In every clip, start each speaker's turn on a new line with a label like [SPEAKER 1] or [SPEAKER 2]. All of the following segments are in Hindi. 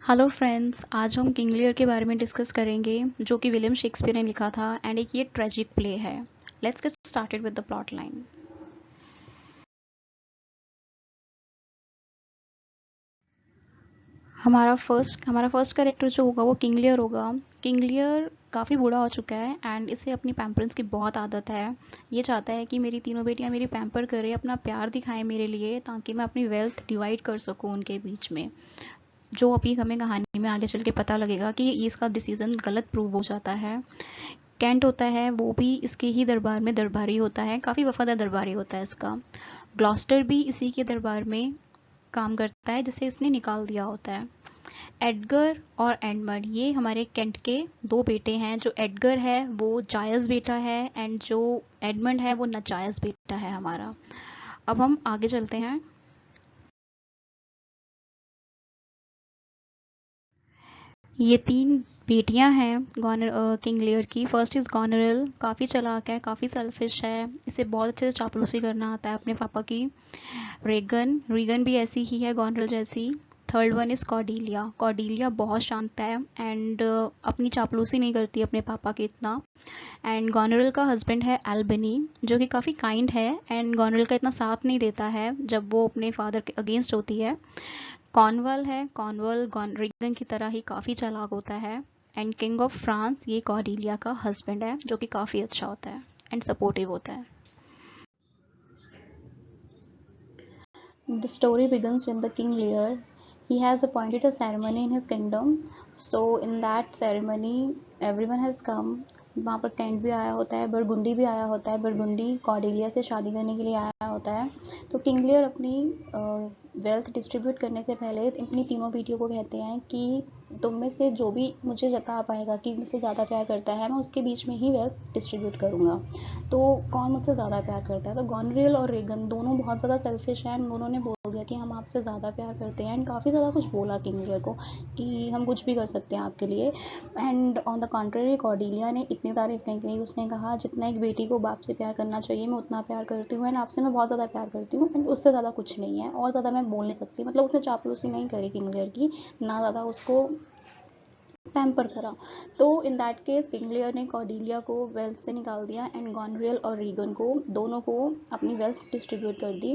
[SPEAKER 1] हेलो फ्रेंड्स, आज हम किंग लियर के बारे में डिस्कस करेंगे जो कि विलियम शेक्सपियर ने लिखा था एंड एक ये ट्रेजिक प्ले है। Let's get started with the plot line. हमारा फर्स्ट कैरेक्टर जो होगा वो किंग लियर होगा। किंग लियर काफ़ी बूढ़ा हो चुका है एंड इसे अपनी पैम्परन्स की बहुत आदत है। ये चाहता है कि मेरी तीनों बेटियां मेरी पैम्पर करें, अपना प्यार दिखाएं मेरे लिए, ताकि मैं अपनी वेल्थ डिवाइड कर सकूं उनके बीच में। जो अभी हमें कहानी में आगे चल के पता लगेगा कि ये इसका डिसीजन गलत प्रूव हो जाता है। कैंट होता है, वो भी इसके ही दरबार में दरबारी होता है, काफ़ी वफादार दरबारी होता है इसका। ग्लॉस्टर भी इसी के दरबार में काम करता है जिसे इसने निकाल दिया होता है। एडगर और एडमंड ये हमारे कैंट के दो बेटे हैं। जो एडगर है वो जायज़ बेटा है एंड जो एडमंड है वो नाजायज़ बेटा है हमारा। अब हम आगे चलते हैं। ये तीन बेटियां हैं किंग लियर की। फर्स्ट इज़ गॉनरेल, काफ़ी चालाक है, काफ़ी सेल्फिश है, इसे बहुत अच्छे से चापलूसी करना आता है अपने पापा की। रेगन रीगन भी ऐसी ही है गॉनरेल जैसी। Third one is Cordelia. Cordelia बहुत शांत है एंड अपनी चापलूसी नहीं करती अपने पापा की इतना। एंड गॉनरेल का हस्बैंड है एल्बनी, जो कि काफ़ी काइंड है एंड गॉनरेल का इतना साथ नहीं देता है जब वो अपने फादर के अगेंस्ट होती है। कॉर्नवॉल है, कॉर्नवॉल रीगन की तरह ही काफ़ी चालाक होता है। एंड किंग ऑफ फ्रांस ये कॉर्डिलिया का हस्बैंड है, जो कि काफ़ी अच्छा होता है एंड सपोर्टिव होता है। The story begins when the king Lear he has appointed a ceremony in his kingdom. So in that ceremony everyone has come. वहाँ पर कैंट भी आया होता है, बरगुंडी भी आया होता है। बरगुंडी कॉर्डेलिया से शादी करने के लिए आया होता है। तो किंग लियर अपनी वेल्थ डिस्ट्रीब्यूट करने से पहले अपनी तीनों बेटियों को कहते हैं कि तुम में से जो भी मुझे जता पाएगा कि मुझसे ज़्यादा प्यार करता है, मैं उसके बीच में ही वेल्थ डिस्ट्रीब्यूट करूँगा। तो कौन मुझसे ज़्यादा प्यार करता है? तो गॉनरेल और रेगन दोनों बहुत ज़्यादा सेल्फिश हैं। उन्होंने बोल दिया कि हम आपसे ज़्यादा प्यार करते हैं एंड काफ़ी ज़्यादा कुछ बोला किंग लियर को कि हम कुछ भी कर सकते हैं आपके लिए। And on the contrary Cordelia ने इतनी तारीफ नहीं की। उसने कहा जितना एक बेटी को बाप से प्यार करना चाहिए मैं उतना प्यार करती हूँ एंड आपसे मैं बहुत ज़्यादा प्यार करती हूँ एंड उससे ज़्यादा कुछ नहीं है और ज़्यादा मैं बोल नहीं सकती। मतलब उसने चापलूसी नहीं करी किंग लियर की, ना ज़्यादा उसको पैम्पर करा। तो in that case King Lear ने कॉर्डिलिया को वेल्थ से निकाल दिया एंड गॉनरियल और रीगन को दोनों को अपनी वेल्थ डिस्ट्रीब्यूट कर दी।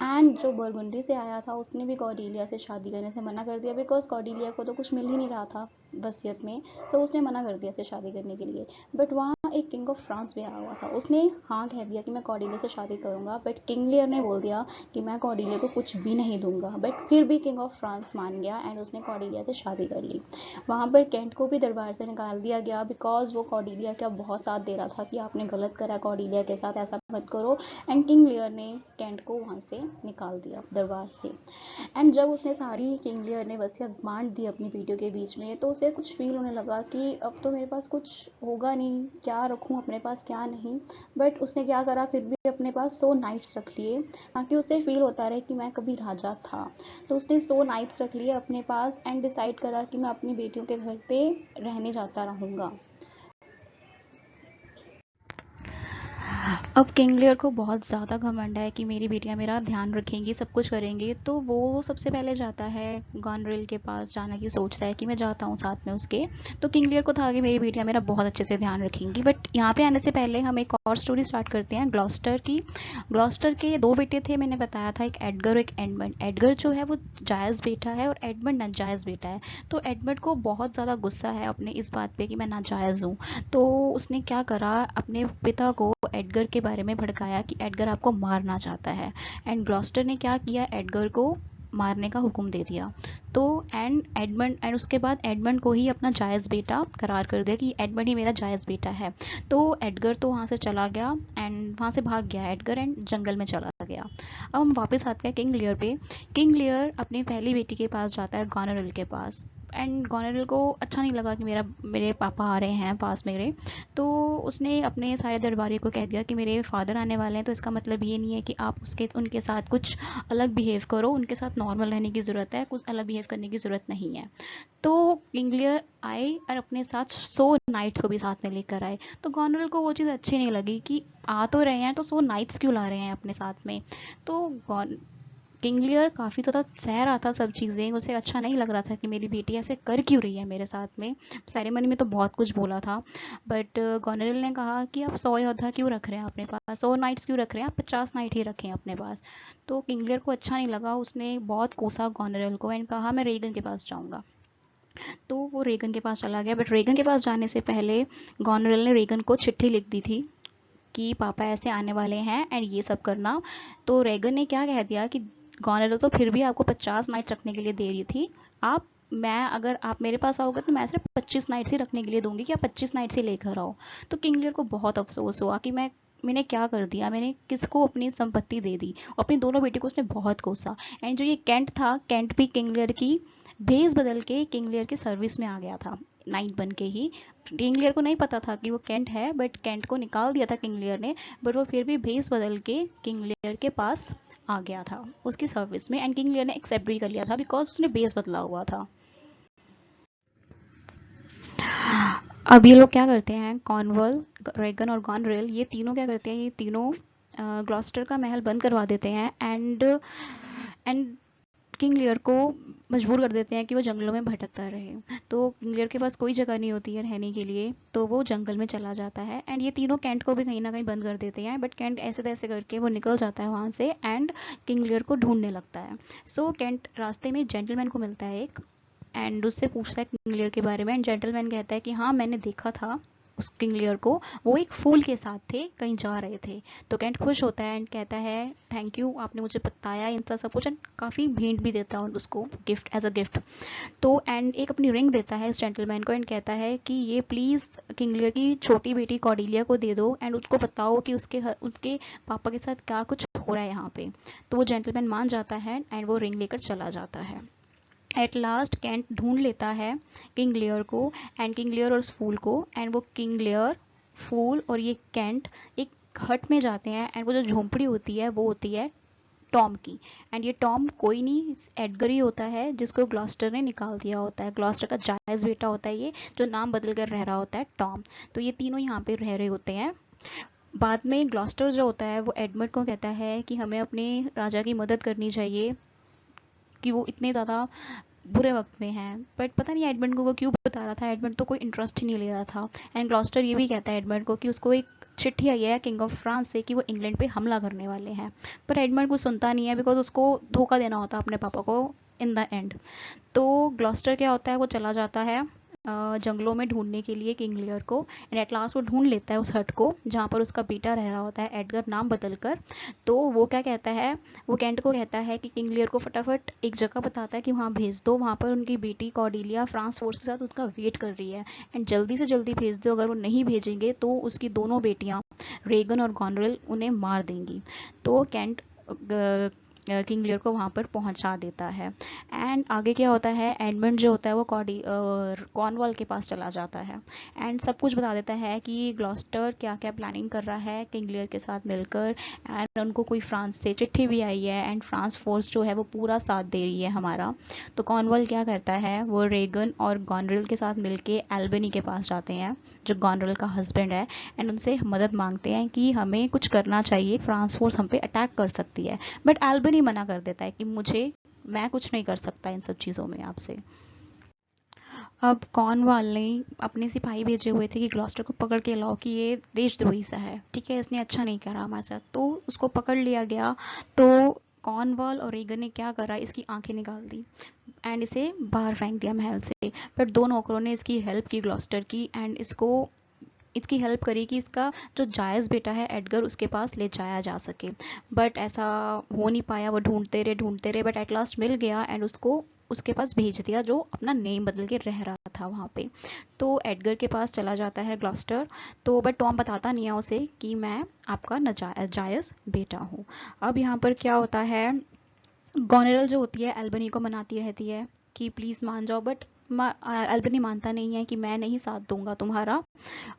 [SPEAKER 1] एंड जो बरगुंडी से आया था उसने भी कॉर्डिलिया से शादी करने से मना कर दिया, बिकॉज कॉर्डिलिया को तो कुछ मिल ही नहीं रहा था वसीयत में। सो उसने मना कर दिया से शादी करने के लिए। बट वहाँ एक किंग ऑफ फ्रांस भी आया हुआ था, उसने हाँ कह दिया कि मैं कॉर्डिलिया से शादी करूँगा। बट किंग लियर ने बोल दिया कि मैं कॉर्डिलिया को कुछ भी नहीं दूंगा। बट फिर भी किंग ऑफ फ्रांस मान गया एंड उसने कॉर्डिलिया से शादी कर ली। वहाँ पर कैंट को भी दरबार से निकाल दिया गया, बिकॉज वो कॉर्डिलिया का बहुत साथ दे रहा था कि आपने गलत करा कॉर्डिलिया के साथ, ऐसा मत करो। एंड किंग लियर ने कैंट को वहाँ से निकाल दिया दरबार से। एंड जब उसने सारी किंग लियर ने वसीयत बांट दी अपनी बेटियों के बीच में, तो उसे कुछ फील होने लगा कि अब तो मेरे पास कुछ होगा नहीं, क्या रखूँ अपने पास क्या नहीं। बट उसने क्या करा, फिर भी अपने पास 100 नाइट्स रख लिए ताकि उसे फील होता रहे कि मैं कभी राजा था। तो उसने 100 नाइट्स रख लिए अपने पास एंड डिसाइड करा कि मैं अपनी बेटियों के घर पे रहने जाता रहूँगा। अब किंग लियर को बहुत ज़्यादा घमंड है कि मेरी बेटियां मेरा ध्यान रखेंगी, सब कुछ करेंगी। तो वो सबसे पहले जाता है गॉनरेल के पास, जाने की सोचता है कि मैं जाता हूँ साथ में उसके। तो किंग लियर को था कि मेरी बेटियां मेरा बहुत अच्छे से ध्यान रखेंगी। बट यहाँ पे आने से पहले हम एक और स्टोरी स्टार्ट करते हैं ग्लॉस्टर की। ग्लॉस्टर के दो बेटे थे, मैंने बताया था, एक एडगर और एक एडमंड। एडगर जो है वो जायज़ बेटा है और एडमंड नाजायज़ बेटा है। तो एडमंड को बहुत ज़्यादा गुस्सा है अपने इस बात पे कि मैं नाजायज़ हूँ। तो उसने क्या करा, अपने पिता को एडगर के बारे में भड़काया कि एडगर आपको मारना चाहता है। एंड ग्लॉस्टर ने क्या किया, एडगर को मारने का हुक्म दे दिया। तो एडमंड उसके बाद एडमंड को ही अपना जायज़ बेटा करार कर दिया कि एडमंड ही मेरा जायज़ बेटा है। तो एडगर तो वहाँ से चला गया एंड वहाँ से भाग गया एडगर एंड जंगल में चला गया। अब हम वापस आते हैं किंग लियर पे। किंग लियर अपनी पहली बेटी के पास जाता है, गॉनरेल के पास। एंड गॉनरेल को अच्छा नहीं लगा कि मेरे पापा आ रहे हैं पास मेरे। तो उसने अपने सारे दरबारी को कह दिया कि मेरे फादर आने वाले हैं, तो इसका मतलब ये नहीं है कि आप उनके साथ कुछ अलग बिहेव करो, उनके साथ नॉर्मल रहने की ज़रूरत है, कुछ अलग बिहेव करने की ज़रूरत नहीं है। तो किंग लियर आए और अपने साथ 100 नाइट्स को भी साथ में लेकर आए। तो गॉनरेल को वो चीज़ अच्छी नहीं लगी कि आ तो रहे हैं तो 100 नाइट्स क्यों ला रहे हैं अपने साथ में। तो किंग लियर काफ़ी ज़्यादा सह रहा था सब चीज़ें, उसे अच्छा नहीं लग रहा था कि मेरी बेटी ऐसे कर क्यों रही है मेरे साथ में। सेरेमनी में तो बहुत कुछ बोला था, बट गॉनरेल ने कहा कि आप 100 योद्धा क्यों रख रहे हैं अपने पास, 100 नाइट्स क्यों रख रहे हैं, आप 50 नाइट ही रखें अपने पास। तो किंग लियर को अच्छा नहीं लगा, उसने बहुत कोसा गॉनरेल को एंड कहा मैं रेगन के पास जाऊँगा। तो वो रेगन के पास चला गया, बट रेगन के पास जाने से पहले गॉनरेल ने रेगन को चिट्ठी लिख दी थी कि पापा ऐसे आने वाले हैं एंड ये सब करना। तो रेगन ने क्या कह दिया कि गॉनरेल तो फिर भी आपको 50 नाइट्स रखने के लिए दे रही थी, आप मैं अगर आप मेरे पास आओगे तो मैं सिर्फ 25 नाइट्स ही रखने के लिए दूंगी कि आप 25 नाइट्स ही लेकर आओ। तो किंग लियर को बहुत अफसोस हुआ कि मैंने क्या कर दिया, मैंने किसको अपनी संपत्ति दे दी। अपनी दोनों बेटी को उसने बहुत कोसा। एंड जो ये कैंट था, कैंट भी किंग लियर की भेस बदल के किंग लियर की सर्विस में आ गया था, नाइट बन के ही। किंग लियर को नहीं पता था कि वो कैंट है, बट कैंट को निकाल दिया था किंग लियर ने, बट वो फिर भी भेस बदल के किंग लियर के पास आ गया था उसकी सर्विस में। एंड किंग लियर ने एक्सेप्ट भी कर लिया था बिकॉज उसने बेस बदला हुआ था। अब ये लोग क्या करते हैं, कॉर्नवॉल, रेगन और गॉनरेल, ये तीनों क्या करते हैं, ये तीनों ग्लॉस्टर का महल बंद करवा देते हैं एंड किंग लियर को मजबूर कर देते हैं कि वो जंगलों में भटकता रहे। तो किंग लियर के पास कोई जगह नहीं होती है रहने के लिए, तो वो जंगल में चला जाता है। एंड ये तीनों कैंट को भी कहीं ना कहीं बंद कर देते हैं, बट कैंट ऐसे तैसे करके वो निकल जाता है वहाँ से एंड किंग लियर को ढूंढने लगता है। सो कैंट रास्ते में जेंटलमैन को मिलता है एक, एंड उससे पूछता है किंग लियर के बारे में। एंड जेंटलमैन कहता है कि हाँ मैंने देखा था उस किंग लियर को, वो एक फूल के साथ थे, कहीं जा रहे थे। तो कैंट खुश होता है एंड कहता है थैंक यू, आपने मुझे बताया इन सब कुछ, एंड काफ़ी भेंट भी देता है उसको गिफ्ट, एज अ गिफ्ट। तो एंड एक अपनी रिंग देता है इस जेंटलमैन को एंड कहता है कि ये प्लीज़ किंग लियर की छोटी बेटी कॉर्डिलिया को दे दो एंड उसको बताओ कि उसके पापा के साथ क्या कुछ हो रहा है यहाँ पे। तो वो जेंटलमैन मान जाता है एंड वो रिंग लेकर चला जाता है। एट लास्ट कैंट ढूंढ लेता है किंग लियर को एंड किंग लियर और उस फूल को, एंड वो किंग लियर, फूल और ये कैंट एक हट में जाते हैं। एंड वो जो झोंपड़ी होती है वो होती है टॉम की। एंड ये टॉम कोई नहीं, एडगर ही होता है जिसको ग्लॉस्टर ने निकाल दिया होता है। ग्लॉस्टर का जायज़ बेटा होता है ये, जो नाम बदल कर रह रहा होता है टॉम। तो ये तीनों यहाँ पे रह रहे होते हैं। बाद में ग्लॉस्टर जो होता है वो एडमंड को कहता है कि हमें अपने राजा की मदद करनी चाहिए कि वो इतने ज़्यादा बुरे वक्त में है। बट पता नहीं एडमंड को वो क्यों बता रहा था, एडमंड तो कोई इंटरेस्ट ही नहीं ले रहा था। एंड ग्लॉस्टर ये भी कहता है एडमंड को कि उसको एक चिट्ठी आई है किंग ऑफ फ्रांस से कि वो इंग्लैंड पे हमला करने वाले हैं। पर एडमंड को सुनता नहीं है बिकॉज उसको धोखा देना होता है अपने पापा को इन द एंड। तो ग्लॉस्टर क्या होता है, वो चला जाता है जंगलों में ढूंढने के लिए किंग लियर को। एंड एट लास्ट वो ढूंढ लेता है उस हट को जहाँ पर उसका बेटा रह रहा होता है एडगर नाम बदल कर। तो वो क्या कहता है, वो कैंट को कहता है कि किंग लियर को फटाफट एक जगह बताता है कि वहाँ भेज दो, वहाँ पर उनकी बेटी कॉर्डिलिया फ्रांस फोर्स के साथ उनका वेट कर रही है एंड जल्दी से जल्दी भेज दो, अगर वो नहीं भेजेंगे तो उसकी दोनों बेटियाँ रेगन और गॉनरेल उन्हें मार देंगी। तो कैंट किंग लियर को वहाँ पर पहुँचा देता है। एंड आगे क्या होता है, एडमंड जो होता है वो कॉर्नवॉल के पास चला जाता है एंड सब कुछ बता देता है कि ग्लॉस्टर क्या क्या प्लानिंग कर रहा है किंग लियर के साथ मिलकर। एंड उनको कोई फ्रांस से चिट्ठी भी आई है एंड फ्रांस फोर्स जो है वो पूरा साथ दे रही है हमारा। तो कॉर्नवॉल क्या करता है, वो रेगन और गॉनरेल के साथ मिलके एल्बनी के पास जाते हैं जो गॉनरेल का हस्बैंड है एंड उनसे मदद मांगते हैं कि हमें कुछ करना चाहिए, फ्रांस फोर्स हम पे अटैक कर सकती है। बट एल्बनी मना कर देता है कि मैं कुछ नहीं कर सकता इन सब चीज़ों में आपसे। अब कॉर्नवाल ने अपने सिपाही भेजे हुए थे कि ग्लॉस्टर को पकड़ के लाओ कि ये देशद्रोही सा है, ठीक है, इसने अच्छा नहीं करा हमारे साथ। तो उसको पकड़ लिया गया। तो कॉर्नवाल और रीगन ने क्या करा, इसकी आंखें निकाल दी एंड इसे बाहर फेंक दिया महल से। बट दो नौकरों ने इसकी हेल्प की ग्लॉस्टर की एंड इसकी हेल्प करी कि इसका जो जायज़ बेटा है एडगर उसके पास ले जाया जा सके। बट ऐसा हो नहीं पाया, वो ढूंढते रहे बट एट लास्ट मिल गया एंड उसको उसके पास भेज दिया जो अपना नेम बदल के रह रहा था वहाँ पे। तो एडगर के पास चला जाता है ग्लॉस्टर। तो बट टॉम बताता नहीं है उसे कि मैं आपका जायज़ बेटा हूँ। अब यहाँ पर क्या होता है, गॉनेरल जो होती है एल्बनी को मनाती रहती है कि प्लीज़ मान जाओ, बट एल्बनी मानता नहीं है कि मैं नहीं साथ दूंगा तुम्हारा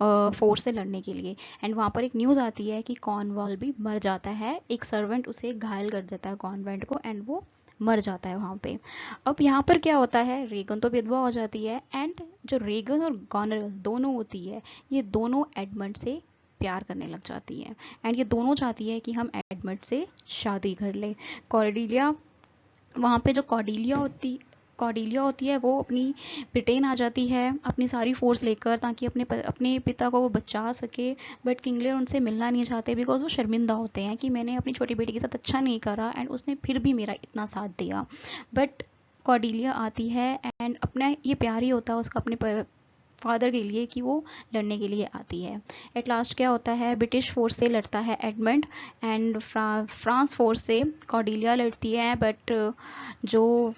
[SPEAKER 1] फोर्स से लड़ने के लिए। एंड वहाँ पर एक न्यूज़ आती है कि कॉर्नवॉल भी मर जाता है, एक सर्वेंट उसे घायल कर देता है कॉन्वेंट को एंड वो मर जाता है वहाँ पे। अब यहाँ पर क्या होता है, रेगन तो विधवा हो जाती है एंड जो रेगन और गॉनरेल दोनों होती है, ये दोनों एडमंड से प्यार करने लग जाती है एंड ये दोनों चाहती है कि हम एडमंड से शादी कर लें। कॉर्डिलिया वहाँ पे जो कॉर्डेलिया होती है वो अपनी ब्रिटेन आ जाती है अपनी सारी फोर्स लेकर, ताकि अपने पिता को वो बचा सके। बट किंग लियर उनसे मिलना नहीं चाहते, बिकॉज वो शर्मिंदा होते हैं कि मैंने अपनी छोटी बेटी के साथ अच्छा नहीं करा एंड उसने फिर भी मेरा इतना साथ दिया। बट कॉर्डेलिया आती है एंड अपना ये प्यार ही होता है उसका अपने फादर के लिए कि वो लड़ने के लिए आती है। एट लास्ट क्या होता है, ब्रिटिश फोर्स से लड़ता है एडमंड एंड फ्रांस फोर्स से कॉर्डेलिया लड़ती है। बट जो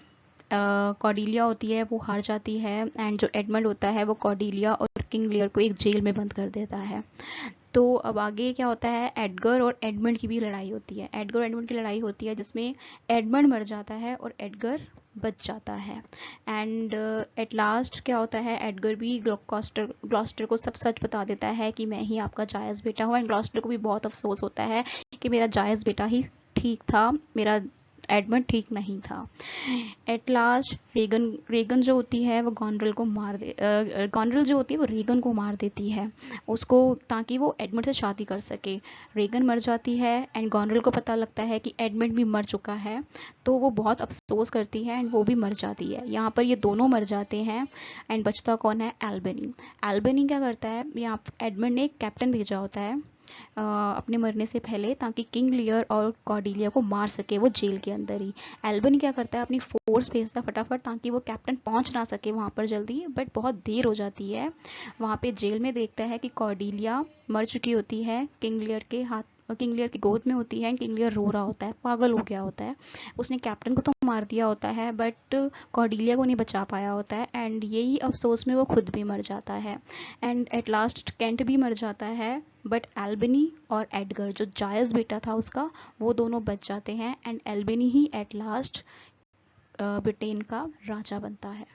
[SPEAKER 1] कॉर्डेलिया होती है वो हार जाती है एंड जो एडमंड होता है वो कॉर्डेलिया और किंग लियर को एक जेल में बंद कर देता है। तो अब आगे क्या होता है, एडगर और एडमंड की भी लड़ाई होती है। एडगर और एडमंड की लड़ाई होती है जिसमें एडमंड मर जाता है और एडगर बच जाता है। एंड एट लास्ट क्या होता है, एडगर भी ग्लॉस्टर को सब सच बता देता है कि मैं ही आपका जायज़ बेटा हूँ। एंड ग्लॉस्टर को भी बहुत अफसोस होता है कि मेरा जायज़ बेटा ही ठीक था, मेरा एडमंड ठीक नहीं था। एट लास्ट रेगन रेगन जो होती है वो गॉनरल जो होती है वो रेगन को मार देती है उसको, ताकि वो एडमंड से शादी कर सके। रेगन मर जाती है एंड गॉनरल को पता लगता है कि एडमंड भी मर चुका है, तो वो बहुत अफसोस करती है एंड वो भी मर जाती है। यहाँ पर ये दोनों मर जाते हैं एंड बचता कौन है, एल्बनी। एल्बनी क्या करता है, यहाँ एडमंड ने एक कैप्टन भेजा होता है अपने मरने से पहले, ताकि किंग लियर और कॉर्डेलिया को मार सके वो जेल के अंदर ही। एल्बन क्या करता है, अपनी फोर्स भेजता फटाफट ताकि वो कैप्टन पहुंच ना सके वहां पर जल्दी। बट बहुत देर हो जाती है वहां पे जेल में, देखता है कि कॉर्डेलिया मर चुकी होती है, किंग लियर की गोद में होती है। किंग लियर रो रहा होता है, पागल हो गया होता है, उसने कैप्टन को तो मार दिया होता है बट कॉर्डेलिया को नहीं बचा पाया होता है एंड यही अफसोस में वो खुद भी मर जाता है। एंड एट लास्ट कैंट भी मर जाता है। बट एल्बनी और एडगर जो जायज़ बेटा था उसका, वो दोनों बच जाते हैं and Albany he at last Britain का राजा बनता है।